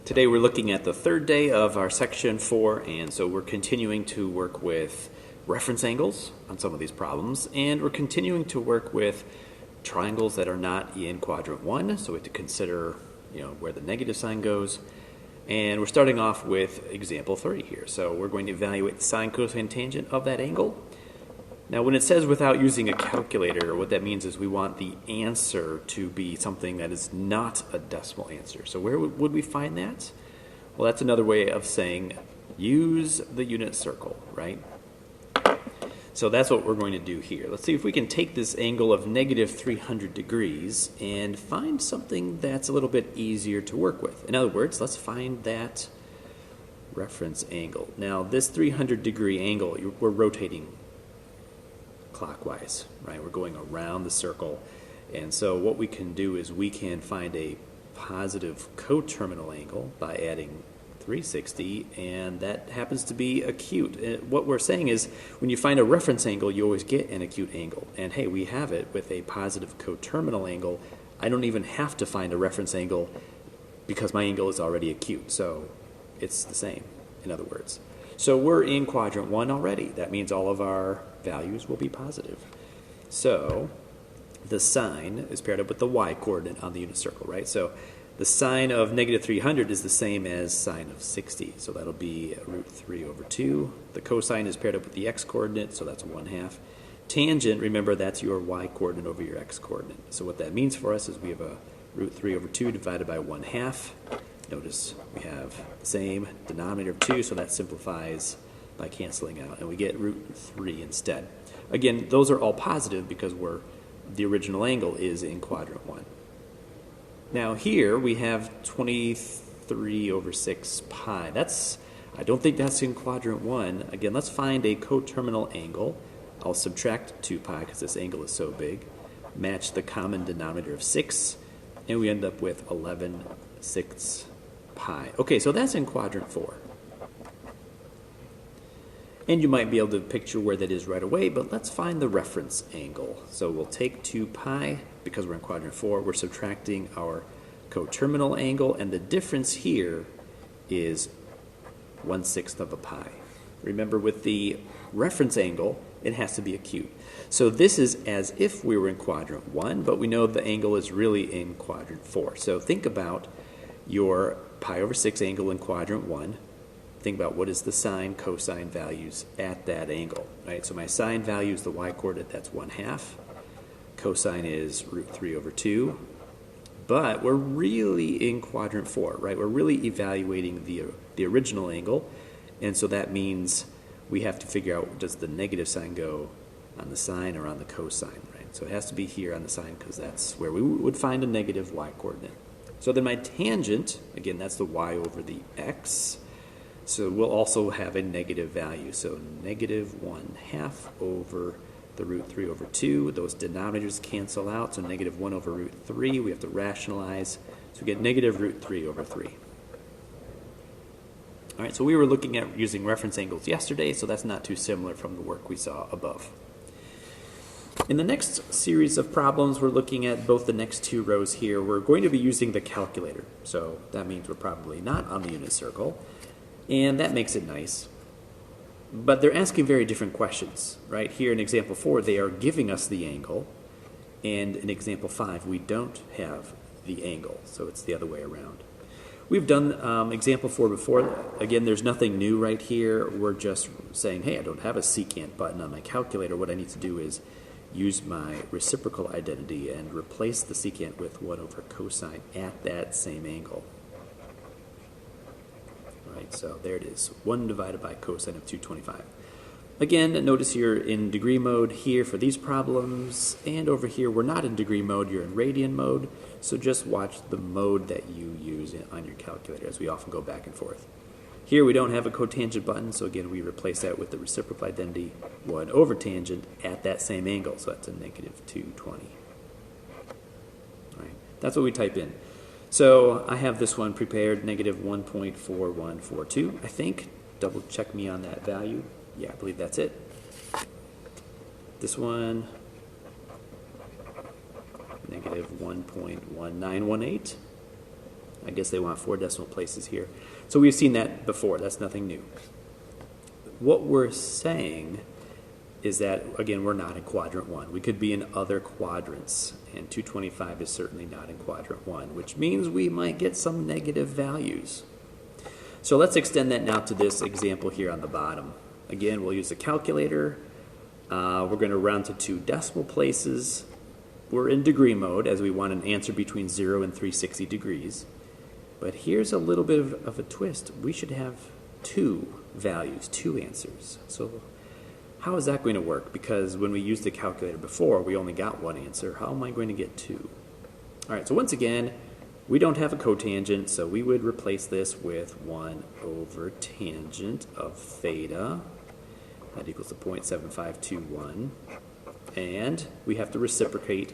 Today we're looking at the third day of our section 4, and so we're continuing to work with reference angles on some of these problems, and we're continuing to work with triangles that are not in quadrant 1, so we have to consider where the negative sign goes. And we're starting off with example 3 here. So we're going to evaluate the sine, cosine, tangent of that angle. Now when it says without using a calculator, what that means is we want the answer to be something that is not a decimal answer. So where would we find that? Well, that's another way of saying use the unit circle, right? So that's what we're going to do here. Let's see if we can take this angle of negative 300 degrees and find something that's a little bit easier to work with. In other words, let's find that reference angle. Now this 300 degree angle, we're rotating clockwise, right? We're going around the circle. And so what we can do is we can find a positive coterminal angle by adding 360, and that happens to be acute. And what we're saying is when you find a reference angle, you always get an acute angle. And hey, we have it with a positive coterminal angle. I don't even have to find a reference angle because my angle is already acute. So it's the same, in other words. So we're in quadrant 1 already. That means all of our values will be positive. So the sine is paired up with the y-coordinate on the unit circle, right? So the sine of negative 300 is the same as sine of 60. So that'll be root 3 over 2. The cosine is paired up with the x-coordinate, so that's 1/2. Tangent, remember, that's your y-coordinate over your x-coordinate. So what that means for us is we have a root 3 over 2 divided by 1/2. Notice we have the same denominator of 2, so that simplifies by canceling out, and we get root 3 instead. Again, those are all positive because the original angle is in quadrant 1. Now here we have 23 over 6 pi. I don't think that's in quadrant 1. Again, let's find a coterminal angle. I'll subtract 2 pi because this angle is so big. Match the common denominator of 6, and we end up with 11/6 pi. Okay, so that's in quadrant 4. And you might be able to picture where that is right away, but let's find the reference angle. So we'll take 2 pi, because we're in quadrant 4, we're subtracting our coterminal angle, and the difference here is 1/6 of a pi. Remember, with the reference angle, it has to be acute. So this is as if we were in quadrant 1, but we know the angle is really in quadrant 4. So think about your pi over 6 angle in quadrant 1. Think about what is the sine, cosine values at that angle, right? So my sine value is the y-coordinate, that's 1/2. Cosine is root 3 over 2. But we're really in quadrant 4, right? We're really evaluating the original angle, and so that means we have to figure out, does the negative sign go on the sine or on the cosine, right? So it has to be here on the sine because that's where we would find a negative y-coordinate. So then my tangent, again, that's the y over the x. So we'll also have a negative value. So negative 1/2 over the root 3 over 2. Those denominators cancel out. So negative 1 over root 3. We have to rationalize. So we get negative root 3 over 3. All right, so we were looking at using reference angles yesterday, so that's not too similar from the work we saw above. In the next series of problems, we're looking at both the next 2 rows here. We're going to be using the calculator. So that means we're probably not on the unit circle. And that makes it nice. But they're asking very different questions, right? Here in example 4, they are giving us the angle. And in example 5, we don't have the angle. So it's the other way around. We've done example 4 before. Again, there's nothing new right here. We're just saying, hey, I don't have a secant button on my calculator. What I need to do is use my reciprocal identity and replace the secant with 1 over cosine at that same angle. Right, so there it is, 1 divided by cosine of 225. Again, notice you're in degree mode here for these problems, and over here we're not in degree mode, you're in radian mode, so just watch the mode that you use on your calculator, as we often go back and forth. Here we don't have a cotangent button, so again we replace that with the reciprocal identity, 1 over tangent at that same angle, so that's a negative 220. Right, that's what we type in. So I have this one prepared, negative 1.4142, I think. Double check me on that value. Yeah, I believe that's it. This one, negative 1.1918. I guess they want 4 decimal places here. So we've seen that before. That's nothing new. What we're saying is that, again, we're not in quadrant 1. We could be in other quadrants, and 225 is certainly not in quadrant 1, which means we might get some negative values. So let's extend that now to this example here on the bottom. Again, we'll use the calculator. We're going to round to 2 decimal places. We're in degree mode as we want an answer between 0 and 360 degrees. But here's a little bit of a twist. We should have 2 values, 2 answers. So how is that going to work? Because when we used the calculator before, we only got 1 answer. How am I going to get 2? All right, so once again, we don't have a cotangent, so we would replace this with 1 over tangent of theta. That equals the 0.7521. And we have to reciprocate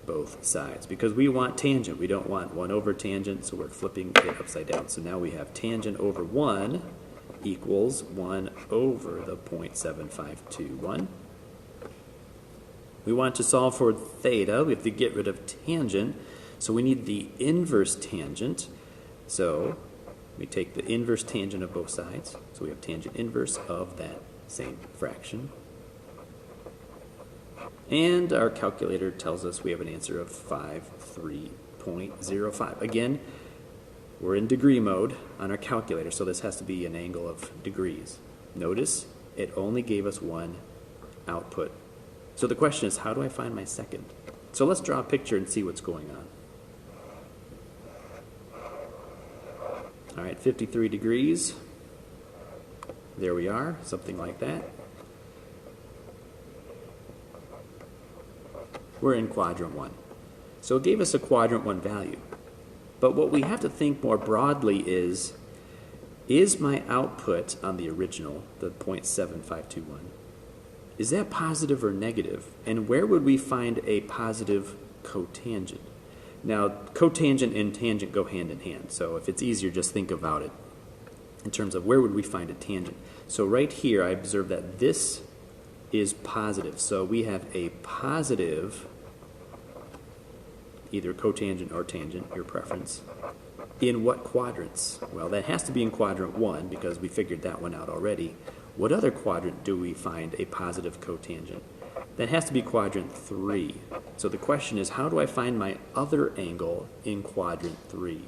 both sides because we want tangent. We don't want 1 over tangent, so we're flipping it upside down. So now we have tangent over 1 equals 1 over the 0.7521. We want to solve for theta. We have to get rid of tangent, so we need the inverse tangent. So we take the inverse tangent of both sides. So we have tangent inverse of that same fraction. And our calculator tells us we have an answer of 53.05. Again, we're in degree mode on our calculator, so this has to be an angle of degrees. Notice it only gave us 1 output. So the question is, how do I find my second? So let's draw a picture and see what's going on. All right, 53 degrees. There we are, something like that. We're in quadrant 1. So it gave us a quadrant 1 value. But what we have to think more broadly is my output on the original, the 0.7521, is that positive or negative? And where would we find a positive cotangent? Now, cotangent and tangent go hand in hand. So if it's easier, just think about it in terms of where would we find a tangent. So right here, I observe that this is positive. So we have a positive, either cotangent or tangent, your preference. In what quadrants? Well, that has to be in quadrant 1 because we figured that one out already. What other quadrant do we find a positive cotangent? That has to be quadrant 3. So the question is, how do I find my other angle in quadrant 3?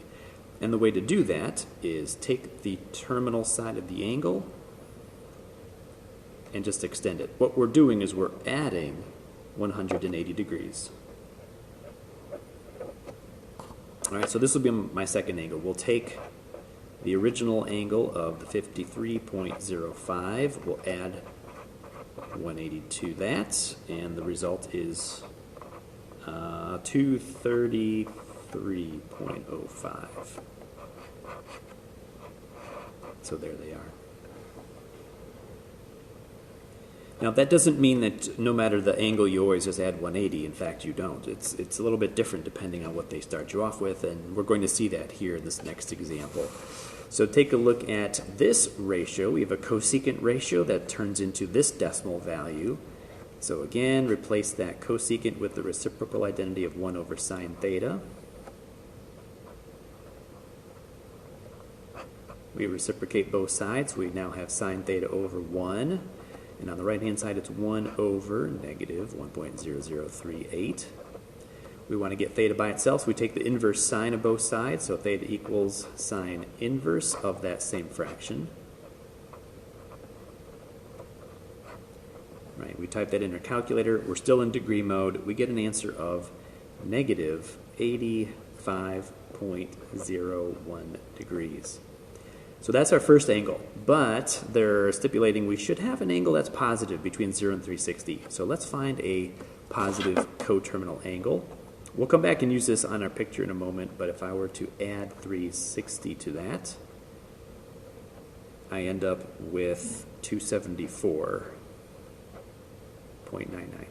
And the way to do that is take the terminal side of the angle and just extend it. What we're doing is we're adding 180 degrees. All right, so this will be my second angle. We'll take the original angle of the 53.05. We'll add 180 to that, and the result is 233.05. So there they are. Now, that doesn't mean that no matter the angle you always just add 180. In fact, you don't. It's a little bit different depending on what they start you off with, and we're going to see that here in this next example. So take a look at this ratio. We have a cosecant ratio that turns into this decimal value. So again, replace that cosecant with the reciprocal identity of 1 over sine theta. We reciprocate both sides. We now have sine theta over 1. And on the right-hand side, it's 1 over negative 1.0038. We want to get theta by itself, so we take the inverse sine of both sides. So theta equals sine inverse of that same fraction. Right, we type that in our calculator. We're still in degree mode. We get an answer of negative 85.01 degrees. So that's our first angle, but they're stipulating we should have an angle that's positive between 0 and 360. So let's find a positive coterminal angle. We'll come back and use this on our picture in a moment, but if I were to add 360 to that, I end up with 274.99.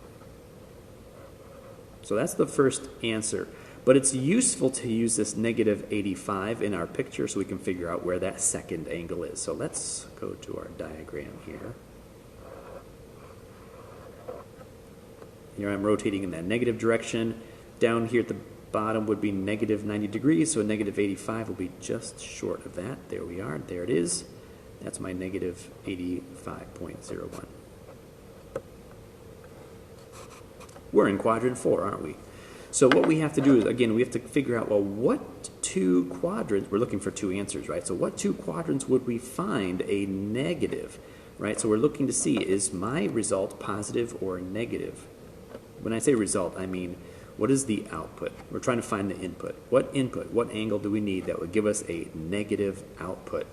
So that's the first answer. But it's useful to use this negative 85 in our picture so we can figure out where that second angle is. So let's go to our diagram here. Here I'm rotating in that negative direction. Down here at the bottom would be negative 90 degrees, so negative 85 will be just short of that. There we are. There it is. That's my negative 85.01. We're in quadrant 4, aren't we? So what we have to do is, again, we have to figure out, well, what two quadrants, we're looking for two answers, right? So what two quadrants would we find a negative, right? So we're looking to see, is my result positive or negative? When I say result, I mean, what is the output? We're trying to find the input. What angle do we need that would give us a negative output?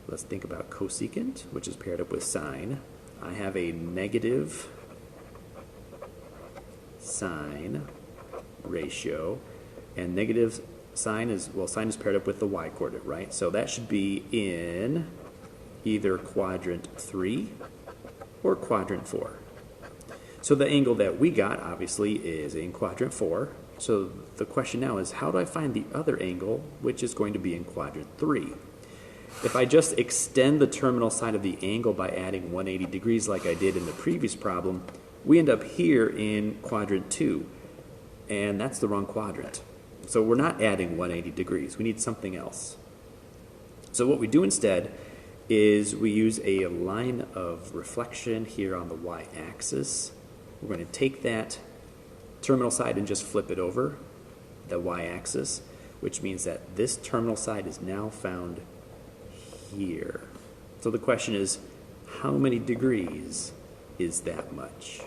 Let's think about cosecant, which is paired up with sine. I have a negative sine ratio, and negative sine is, well, sine is paired up with the y-coordinate, right? So that should be in either quadrant 3 or quadrant 4. So the angle that we got, obviously, is in quadrant 4. So the question now is, how do I find the other angle, which is going to be in quadrant 3? If I just extend the terminal side of the angle by adding 180 degrees like I did in the previous problem, we end up here in quadrant 2, and that's the wrong quadrant. So we're not adding 180 degrees. We need something else. So what we do instead is we use a line of reflection here on the y-axis. We're going to take that terminal side and just flip it over the y-axis, which means that this terminal side is now found here. So the question is, how many degrees is that much?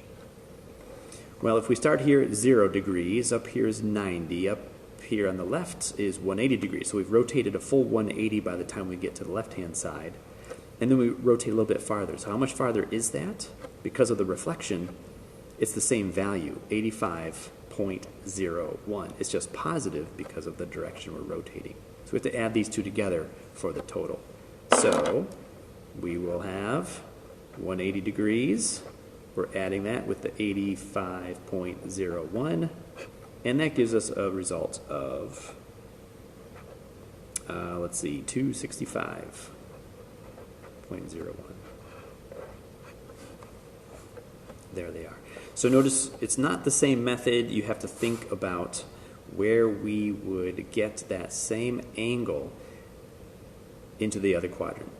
Well, if we start here at 0 degrees, up here is 90, up here on the left is 180 degrees. So we've rotated a full 180 by the time we get to the left-hand side. And then we rotate a little bit farther. So how much farther is that? Because of the reflection, it's the same value, 85.01. It's just positive because of the direction we're rotating. So we have to add these two together for the total. So we will have 180 degrees. We're adding that with the 85.01, and that gives us a result of, let's see, 265.01. There they are. So notice it's not the same method. You have to think about where we would get that same angle into the other quadrant.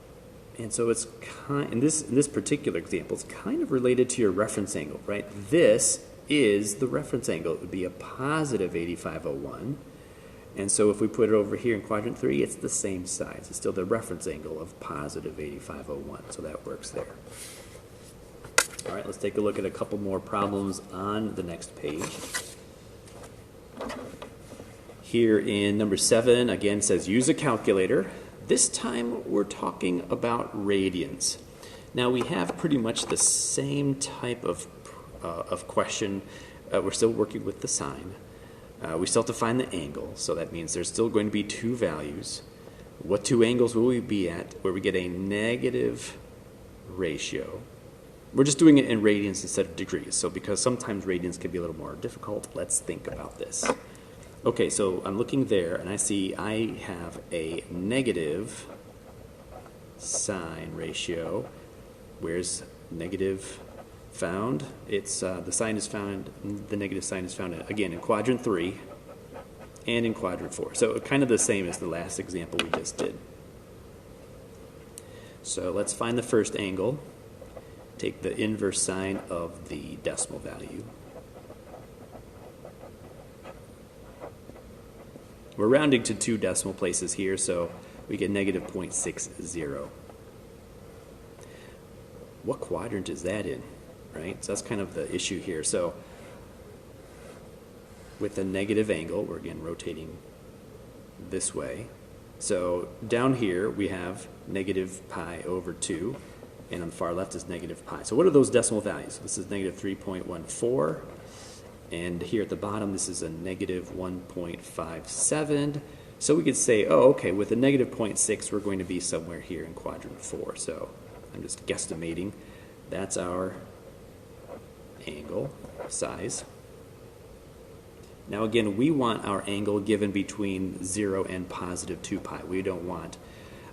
And so it's in this particular example, it's kind of related to your reference angle, right? This is the reference angle. It would be a positive 85.01. And so if we put it over here in quadrant 3, it's the same size. It's still the reference angle of positive 85.01. So that works there. All right, let's take a look at a couple more problems on the next page. Here in number 7, again, says use a calculator. This time we're talking about radians. Now we have pretty much the same type of question. We're still working with the sine. We still have to find the angle, so that means there's still going to be two values. What two angles will we be at where we get a negative ratio? We're just doing it in radians instead of degrees, so because sometimes radians can be a little more difficult, let's think about this. Okay, so I'm looking there, and I see I have a negative sine ratio. Where's negative found? It's the sine is found. The negative sign is found again in quadrant 3 and in quadrant 4. So kind of the same as the last example we just did. So let's find the first angle. Take the inverse sine of the decimal value. We're rounding to 2 decimal places here, so we get negative 0.60. What quadrant is that in, right? So that's kind of the issue here. So with a negative angle, we're again rotating this way. So down here we have negative pi over 2, and on the far left is negative pi. So what are those decimal values? This is negative 3.14. And here at the bottom, this is a negative 1.57. So we could say, oh, okay, with a negative 0.6, we're going to be somewhere here in quadrant 4. So I'm just guesstimating. That's our angle size. Now again, we want our angle given between 0 and positive 2 pi. We don't want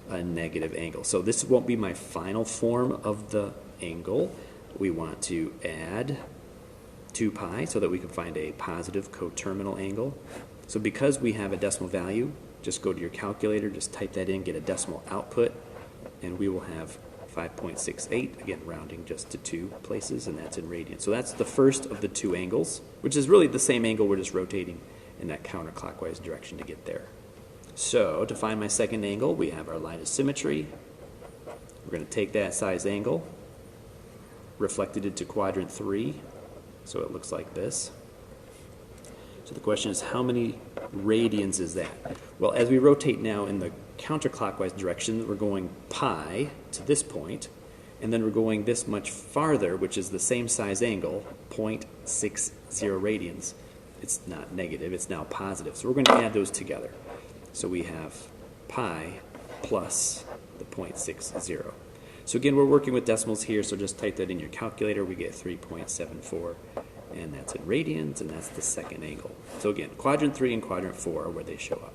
a negative angle. So this won't be my final form of the angle. We want to add 2 pi so that we can find a positive coterminal angle. So because we have a decimal value, just go to your calculator, just type that in, get a decimal output, and we will have 5.68, again rounding just to 2 places, and that's in radians. So that's the first of the 2 angles, which is really the same angle, we're just rotating in that counterclockwise direction to get there. So to find my second angle, we have our line of symmetry. We're going to take that size angle, reflect it into quadrant 3, so it looks like this. So the question is, how many radians is that? Well, as we rotate now in the counterclockwise direction, we're going pi to this point, and then we're going this much farther, which is the same size angle, 0.60 radians. It's not negative, it's now positive. So we're going to add those together. So we have pi plus the 0.60. So again, we're working with decimals here, so just type that in your calculator. We get 3.74, and that's in radians, and that's the second angle. So again, quadrant 3 and quadrant 4 are where they show up.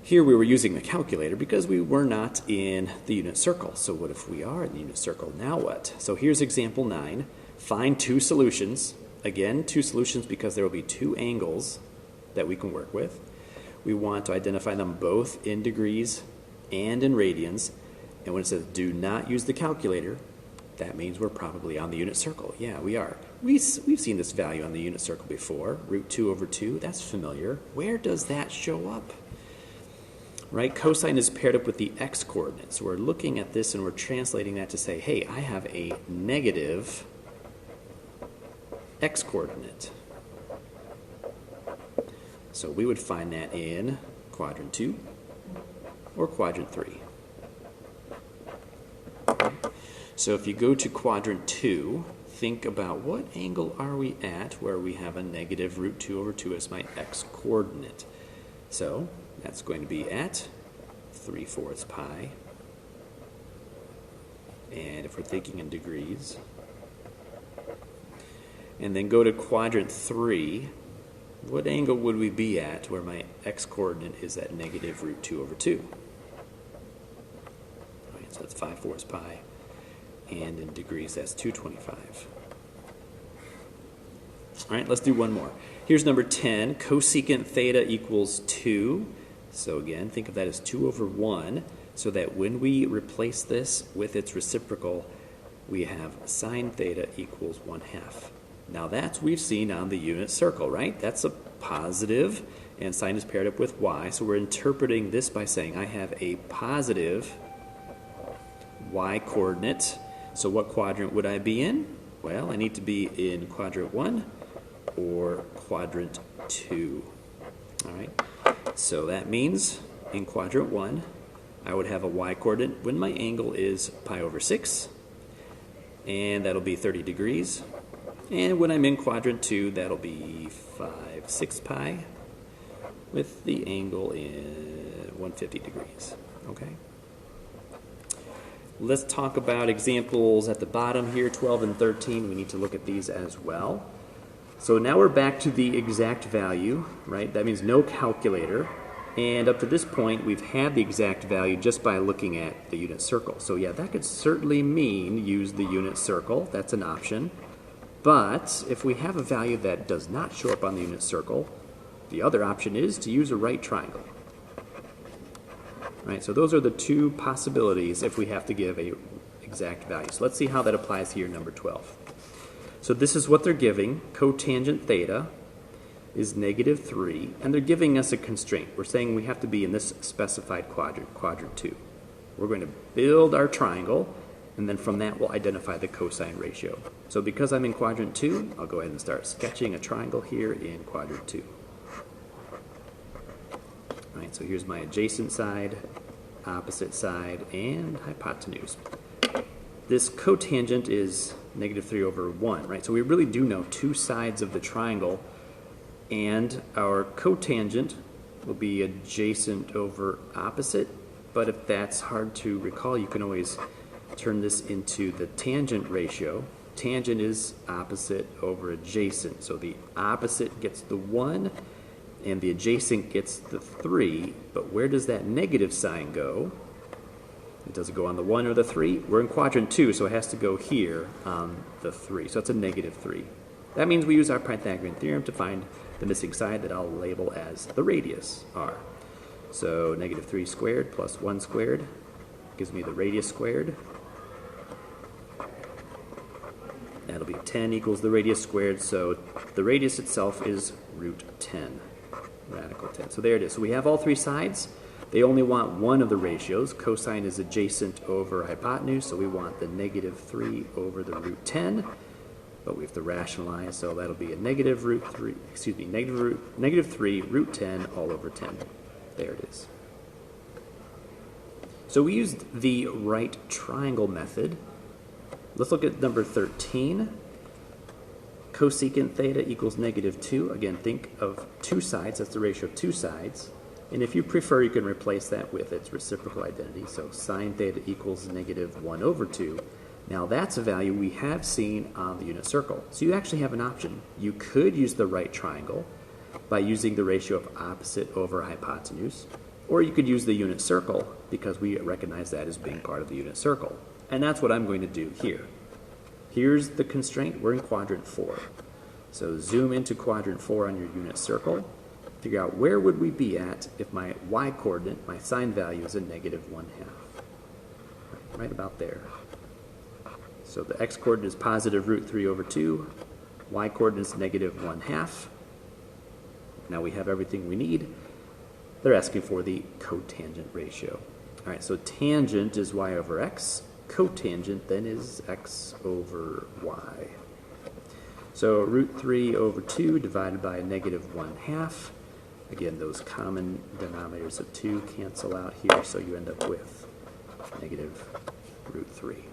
Here we were using the calculator because we were not in the unit circle. So what if we are in the unit circle? Now what? So here's example 9. Find 2 solutions. Again, 2 solutions because there will be 2 angles that we can work with. We want to identify them both in degrees and in radians. And when it says do not use the calculator, that means we're probably on the unit circle. Yeah, we are. We've seen this value on the unit circle before. Root 2 over 2, that's familiar. Where does that show up? Right, cosine is paired up with the x-coordinate. So we're looking at this and we're translating that to say, hey, I have a negative x-coordinate. So we would find that in quadrant 2 or quadrant 3. So if you go to quadrant 2, think about what angle are we at where we have a negative root 2 over 2 as my x-coordinate. So that's going to be at 3/4 pi. And if we're thinking in degrees, and then go to quadrant 3, what angle would we be at where my x-coordinate is at negative root 2 over 2? All right, so that's 5/4 pi. And in degrees, that's 225. All right, let's do one more. Here's number 10. Cosecant theta equals 2. So again, think of that as 2 over 1, so that when we replace this with its reciprocal, we have sine theta equals 1/2. Now that's we've seen on the unit circle, right? That's a positive, and sine is paired up with y, so we're interpreting this by saying I have a positive y-coordinate. So what quadrant would I be in? Well, I need to be in quadrant 1 or quadrant 2. All right, so that means in quadrant 1, I would have a y-coordinate when my angle is pi over 6, and that'll be 30 degrees. And when I'm in quadrant 2, that'll be 5/6 pi with the angle in 150 degrees. Okay. Let's talk about examples at the bottom here, 12 and 13. We need to look at these as well. So now we're back to the exact value, right? That means no calculator. And up to this point, we've had the exact value just by looking at the unit circle. So yeah, that could certainly mean use the unit circle. That's an option. But if we have a value that does not show up on the unit circle, the other option is to use a right triangle. Right, so those are the 2 possibilities if we have to give a exact value. So let's see how that applies here, number 12. So this is what they're giving. Cotangent theta is -3, and they're giving us a constraint. We're saying we have to be in this specified quadrant, quadrant 2. We're going to build our triangle, and then from that we'll identify the cosine ratio. So because I'm in quadrant 2, I'll go ahead and start sketching a triangle here in quadrant 2. All right, so here's my adjacent side, opposite side, and hypotenuse. This cotangent is -3 over 1, right? So we really do know 2 sides of the triangle, and our cotangent will be adjacent over opposite, but if that's hard to recall, you can always turn this into the tangent ratio. Tangent is opposite over adjacent, so the opposite gets the 1, and the adjacent gets the 3, but where does that negative sign go? It doesn't go on the 1 or the 3. We're in quadrant 2, so it has to go here on the 3. So it's a negative 3. That means we use our Pythagorean theorem to find the missing side that I'll label as the radius, r. So negative 3 squared plus 1 squared gives me the radius squared. That'll be 10 equals the radius squared, so the radius itself is root 10, radical 10. So there it is. So we have all three sides. They only want one of the ratios. Cosine is adjacent over hypotenuse, so we want the negative 3 over the root 10. But we have to rationalize, so that'll be a negative root 3, negative 3 root 10 all over 10. There it is. So we used the right triangle method. Let's look at number 13. Cosecant theta equals negative 2. Again, think of two sides. That's the ratio of two sides. And if you prefer, you can replace that with its reciprocal identity. So sine theta equals negative 1 over 2. Now that's a value we have seen on the unit circle. So you actually have an option. You could use the right triangle by using the ratio of opposite over hypotenuse, or you could use the unit circle because we recognize that as being part of the unit circle. And that's what I'm going to do here. Here's the constraint. We're in quadrant 4. So zoom into quadrant 4 on your unit circle. Figure out where would we be at if my y-coordinate, my sine value, is a negative 1/2. Right about there. So the x-coordinate is positive root 3 over 2. Y-coordinate is negative 1/2. Now we have everything we need. They're asking for the cotangent ratio. All right, so tangent is y over x. Cotangent then is x over y. So root 3 over 2 divided by a negative 1/2. Again, those common denominators of 2 cancel out here, so you end up with negative root 3.